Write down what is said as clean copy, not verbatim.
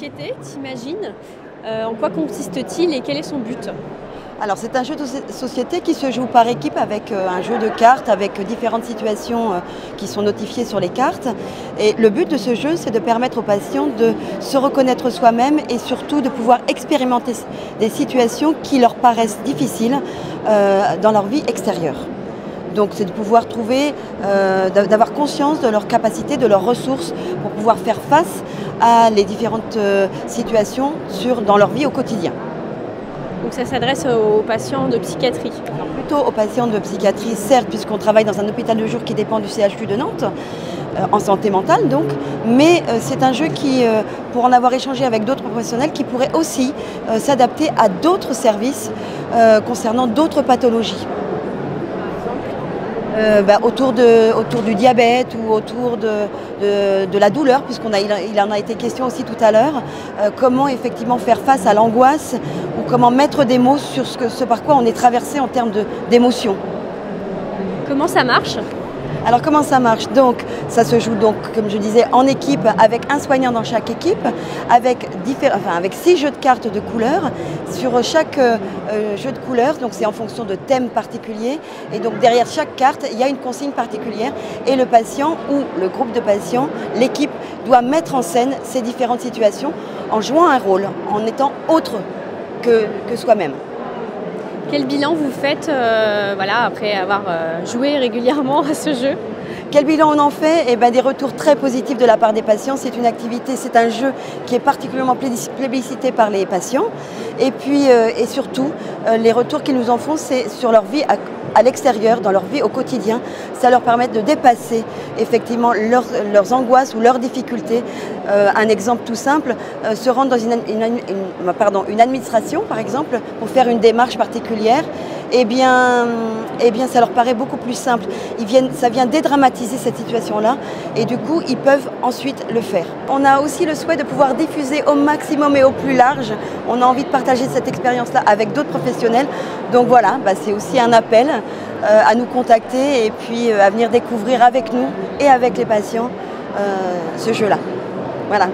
société, t'imagines. En quoi consiste-t-il et quel est son but? Alors c'est un jeu de société qui se joue par équipe avec un jeu de cartes, avec différentes situations qui sont notifiées sur les cartes. Et le but de ce jeu, c'est de permettre aux patients de se reconnaître soi-même et surtout de pouvoir expérimenter des situations qui leur paraissent difficiles dans leur vie extérieure. Donc c'est de pouvoir trouver, d'avoir conscience de leurs capacités, de leurs ressources pour pouvoir faire face à les différentes situations dans leur vie au quotidien. Donc ça s'adresse aux patients de psychiatrie? Alors plutôt aux patients de psychiatrie, certes, puisqu'on travaille dans un hôpital de jour qui dépend du CHU de Nantes, en santé mentale donc, mais c'est un jeu qui, pour en avoir échangé avec d'autres professionnels, qui pourrait aussi s'adapter à d'autres services concernant d'autres pathologies. Autour du diabète ou autour de la douleur, il en a été question aussi tout à l'heure, comment effectivement faire face à l'angoisse ou comment mettre des mots sur ce par quoi on est traversé en termes d'émotions. Comment ça marche? Alors comment ça marche? Donc ça se joue donc, comme je disais, en équipe avec un soignant dans chaque équipe, avec 6 jeux de cartes de couleurs. Sur chaque jeu de couleurs, donc c'est en fonction de thèmes particuliers. Et donc derrière chaque carte, il y a une consigne particulière. Et le patient ou le groupe de patients, l'équipe, doit mettre en scène ces différentes situations en jouant un rôle, en étant autre que soi-même. Quel bilan vous faites après avoir joué régulièrement à ce jeu? Quel bilan on en fait? Des retours très positifs de la part des patients. C'est une activité, c'est un jeu qui est particulièrement plébiscité par les patients. Et puis, et surtout, les retours qu'ils nous en font, c'est sur leur vie à l'extérieur, dans leur vie au quotidien. Ça leur permet de dépasser effectivement leurs angoisses ou leurs difficultés. Un exemple tout simple, se rendre dans une administration par exemple pour faire une démarche particulière, ça leur paraît beaucoup plus simple. Ça vient dédramatiser cette situation-là et du coup ils peuvent ensuite le faire. On a aussi le souhait de pouvoir diffuser au maximum et au plus large. On a envie de partager cette expérience-là avec d'autres professionnels. Donc voilà, c'est aussi un appel à nous contacter et puis à venir découvrir avec nous et avec les patients ce jeu-là. Voilà.